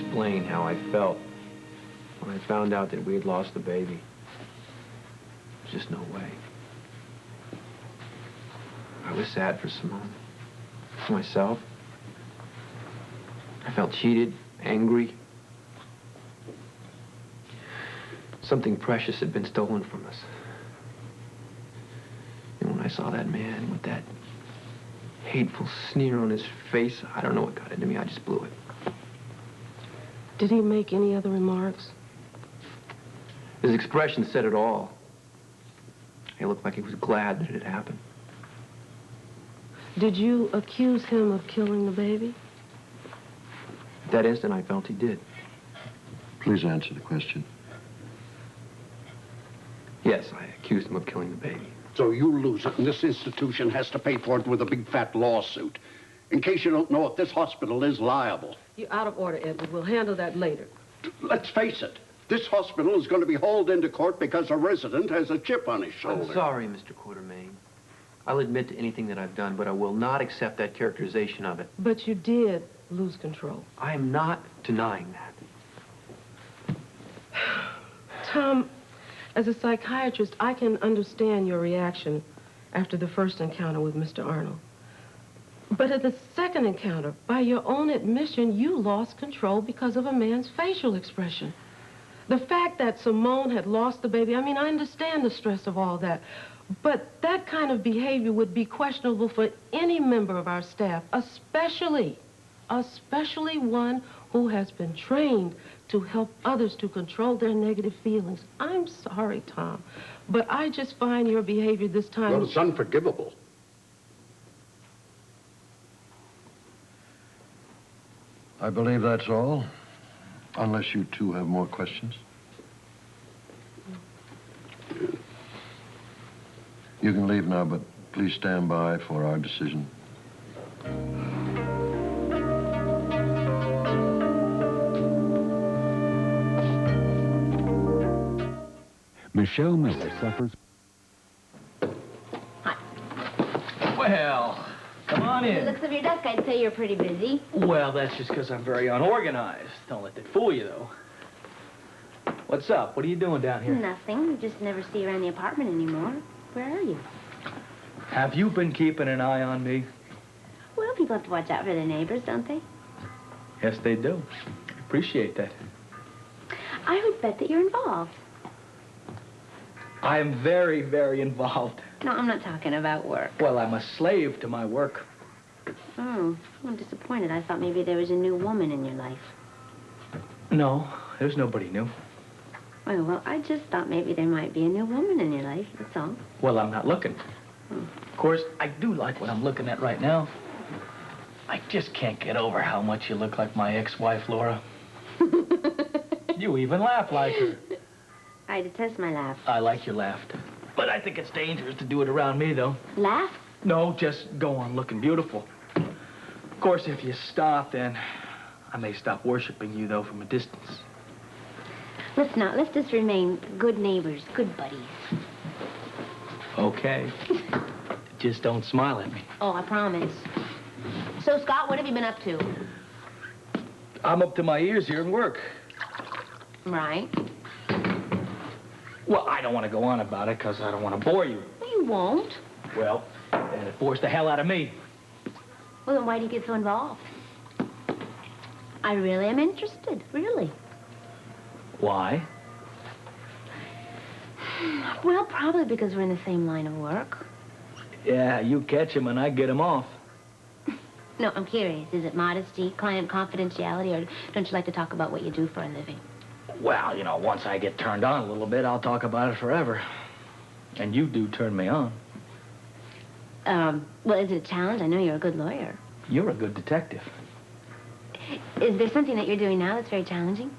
explain how I felt when I found out that we had lost the baby. There's just no way. I was sad for Simone, for myself. I felt cheated, angry. Something precious had been stolen from us. And when I saw that man with that hateful sneer on his face, I don't know what got into me. I just blew it. Did he make any other remarks? His expression said it all. He looked like he was glad that it had happened. Did you accuse him of killing the baby? At that instant, I felt he did. Please answer the question. Yes, I accused him of killing the baby. So you lose it, and this institution has to pay for it with a big fat lawsuit. In case you don't know it, this hospital is liable. You're out of order, Edward. We'll handle that later. Let's face it, this hospital is going to be hauled into court because a resident has a chip on his shoulder. I'm sorry, Mr. Quartermain. I'll admit to anything that I've done, but I will not accept that characterization of it. But you did lose control. I am not denying that. Tom, as a psychiatrist, I can understand your reaction after the first encounter with Mr. Arnold. But at the second encounter, by your own admission, you lost control because of a man's facial expression. The fact that Simone had lost the baby, I mean, I understand the stress of all that. But that kind of behavior would be questionable for any member of our staff, especially one who has been trained to help others to control their negative feelings. I'm sorry, Tom, but I just find your behavior this time... Well, it's unforgivable. I believe that's all, unless you two have more questions. You can leave now, but please stand by for our decision. Michelle Miller suffers... Well, come on in. From the looks of your desk, I'd say you're pretty busy. Well, that's just because I'm very unorganized. Don't let that fool you, though. What's up? What are you doing down here? Nothing. You just never see you around the apartment anymore. Where are you? Have you been keeping an eye on me? Well, people have to watch out for their neighbors, don't they? Yes, they do. Appreciate that. I would bet that you're involved. I'm very, very involved. No, I'm not talking about work. Well, I'm a slave to my work. Oh, I'm disappointed. I thought maybe there was a new woman in your life. No, there's nobody new. Well, I just thought maybe there might be a new woman in your life, that's all. Well, I'm not looking. Of course, I do like what I'm looking at right now. I just can't get over how much you look like my ex-wife, Laura. You even laugh like her. I detest my laugh. I like your laugh. But I think it's dangerous to do it around me, though. Laugh? No, just go on looking beautiful. Of course, if you stop, then I may stop worshiping you, though, from a distance. Let's just remain good neighbors, good buddies. Okay. Just don't smile at me. Oh, I promise. So, Scott, what have you been up to? I'm up to my ears here in work. Right. Well, I don't want to go on about it because I don't want to bore you. Well, you won't. Well, then it bores the hell out of me. Well, then why do you get so involved? I really am interested, really. Why? Well, probably because we're in the same line of work. Yeah, you catch him and I get him off. No, I'm curious. Is it modesty, client confidentiality, or don't you like to talk about what you do for a living? Well, you know, once I get turned on a little bit, I'll talk about it forever. And you do turn me on. Well, is it a challenge? I know you're a good lawyer. You're a good detective. Is there something that you're doing now that's very challenging?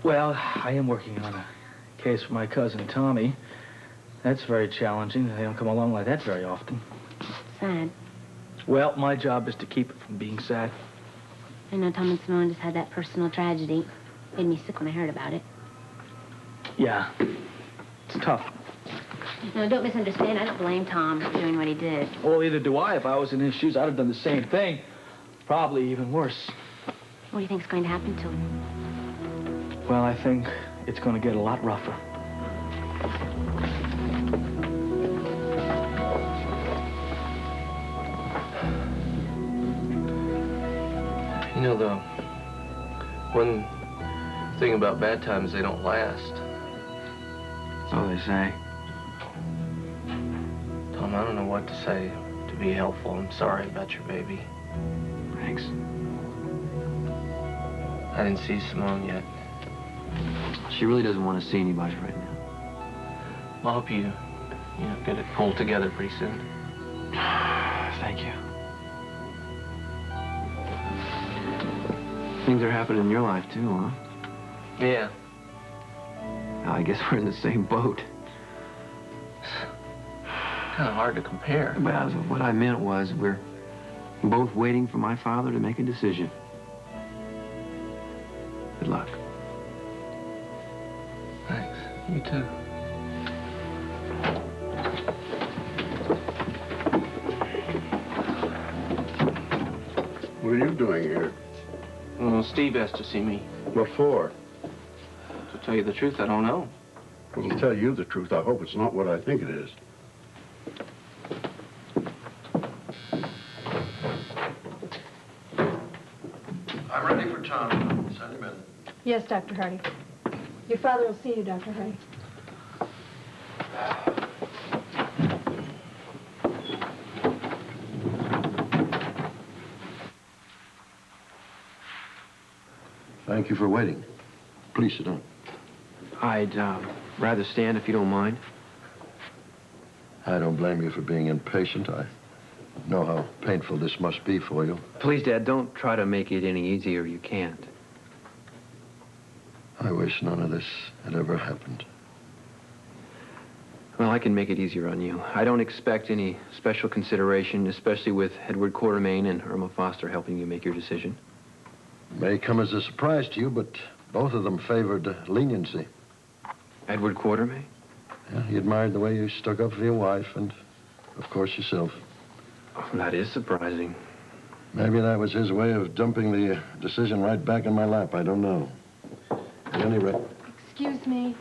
Well, I am working on a case for my cousin Tommy. That's very challenging. They don't come along like that very often. Sad. Well, my job is to keep it from being sad. I know Tom and Simone just had that personal tragedy. Made me sick when I heard about it. Yeah, it's tough. No, don't misunderstand. I don't blame Tom for doing what he did. Well, either do I. If I was in his shoes, I'd have done the same thing. Probably even worse. What do you think's going to happen to him? Well, I think it's going to get a lot rougher. You know, the one thing about bad times, they don't last. So they say. Tom, I don't know what to say to be helpful. I'm sorry about your baby. Thanks. I didn't see Simone yet. She really doesn't want to see anybody right now. I hope you get it pulled together pretty soon. Thank you. Things are happening in your life, too, huh? Yeah. I guess we're in the same boat. Kind of hard to compare. But what I meant was we're both waiting for my father to make a decision. Good luck. Thanks. You too. What are you doing here? Well, Steve asked to see me. What for? To tell you the truth, I don't know. Well, to tell you the truth, I hope it's not what I think it is. I'm ready for Tom. Send him in. Yes, Dr. Hardy. Your father will see you, Dr. Hardy. Thank you for waiting. Please sit down. I'd rather stand if you don't mind. I don't blame you for being impatient. I know how painful this must be for you. Please, Dad, don't try to make it any easier. You can't. I wish none of this had ever happened. Well, I can make it easier on you. I don't expect any special consideration, especially with Edward Quartermain and Irma Foster helping you make your decision. It may come as a surprise to you, but both of them favored leniency. Edward Quartermain? Yeah, he admired the way you stuck up for your wife and, of course, yourself. Oh, that is surprising. Maybe that was his way of dumping the decision right back in my lap. I don't know. At any rate... Excuse me.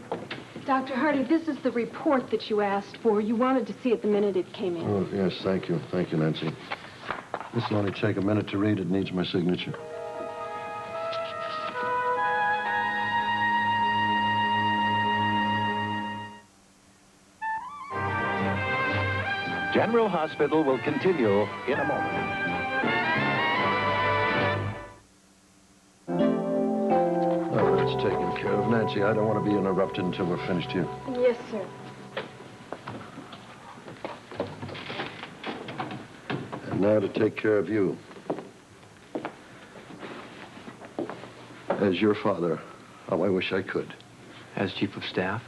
Dr. Hardy, this is the report that you asked for. You wanted to see it the minute it came in. Oh, yes, thank you. Thank you, Nancy. This will only take a minute to read. It needs my signature. General Hospital will continue in a moment. Oh, that's taken care of. Nancy, I don't want to be interrupted until we're finished here. Yes, sir. And now to take care of you. As your father, how I wish I could. As Chief of Staff?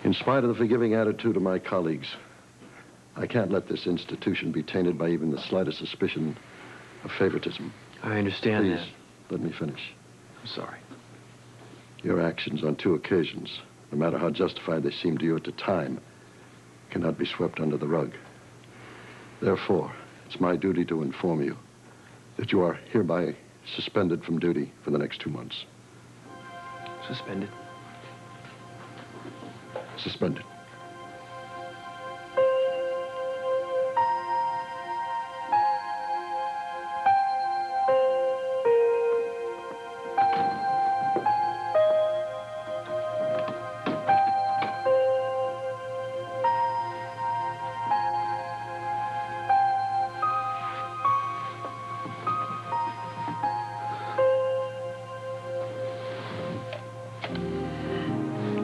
In spite of the forgiving attitude of my colleagues, I can't let this institution be tainted by even the slightest suspicion of favoritism. I understand Please, that. let me finish. I'm sorry. Your actions on 2 occasions, no matter how justified they seem to you at the time, cannot be swept under the rug. Therefore, it's my duty to inform you that you are hereby suspended from duty for the next 2 months. Suspended? Suspended.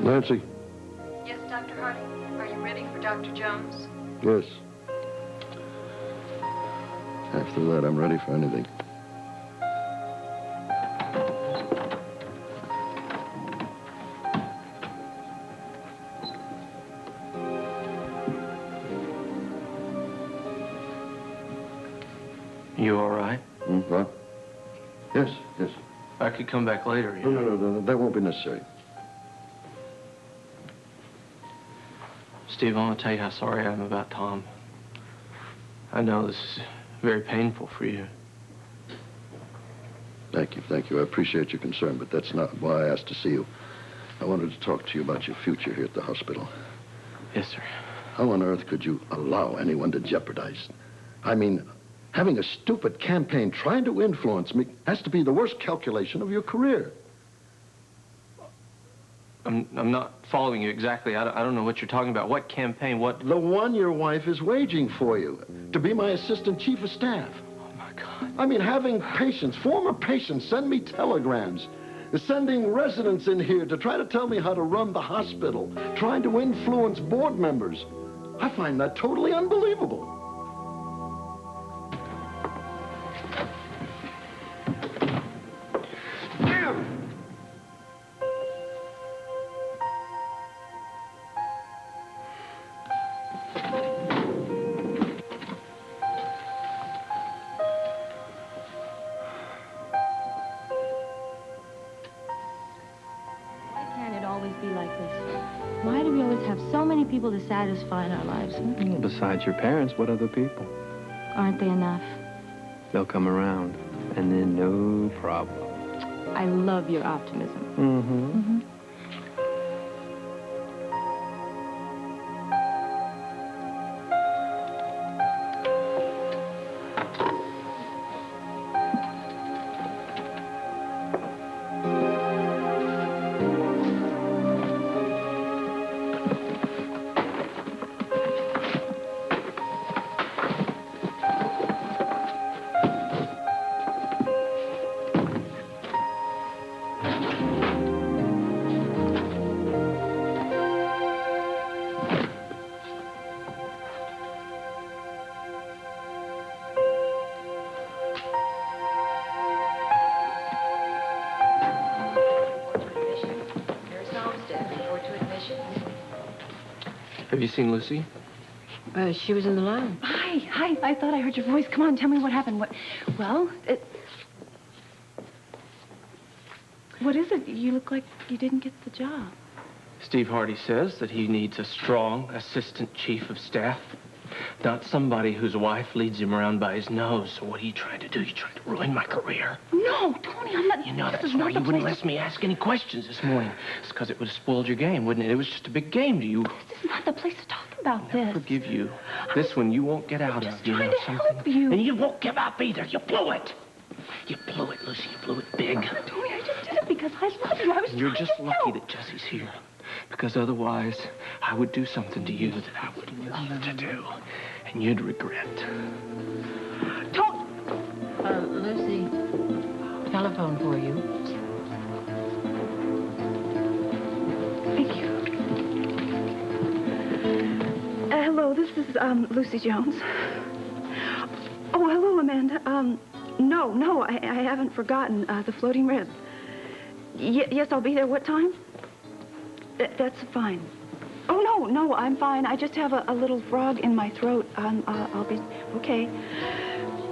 Nancy? Yes, Dr. Hardy. Are you ready for Dr. Jones? Yes. After that, I'm ready for anything. You all right? What? Yes, yes. I could come back later. No, that won't be necessary. Steve, I want to tell you how sorry I am about Tom. I know this is very painful for you. Thank you, thank you. I appreciate your concern, but that's not why I asked to see you. I wanted to talk to you about your future here at the hospital. Yes, sir. How on earth could you allow anyone to jeopardize? I mean, having a stupid campaign trying to influence me has to be the worst calculation of your career. I'm not following you exactly. I don't know what you're talking about. What campaign? What? The one your wife is waging for you, to be my assistant chief of staff. Oh, my God. I mean, having patients, former patients, send me telegrams, sending residents in here to try to tell me how to run the hospital, trying to influence board members. I find that totally unbelievable. Why do we always have so many people to satisfy in our lives? Besides your parents, what other people? Aren't they enough? They'll come around, and then no problem. I love your optimism. Mm-hmm. Have you seen Lucy? She was in the line. Hi. I thought I heard your voice. Come on, tell me what happened. Well, what is it? You look like you didn't get the job. Steve Hardy says that he needs a strong assistant chief of staff, not somebody whose wife leads him around by his nose. So what are you trying to do? You trying to ruin my career? No, Tony, I'm not. You know, that's why you wouldn't let me ask any questions this morning. It's because it would have spoiled your game, wouldn't it? It was just a big game to you. This is not the place to talk about I'll never forgive you. This one you won't get out of. You know something? Help you. And you won't give up either. You blew it. You blew it, Lucy. You blew it big. Tony, I just did it because I love you. I was You're trying just to lucky help. that Jesse's here. Because otherwise, I would do something to you that I would love to do. And you'd regret. Don't. Lucy, telephone for you. Thank you. Hello, this is Lucy Jones. Oh, hello, Amanda. No, I haven't forgotten the floating rib. Yes, I'll be there. What time? That's fine. Oh, no, I'm fine. I just have a little frog in my throat. I'll be okay.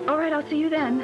All right, I'll see you then.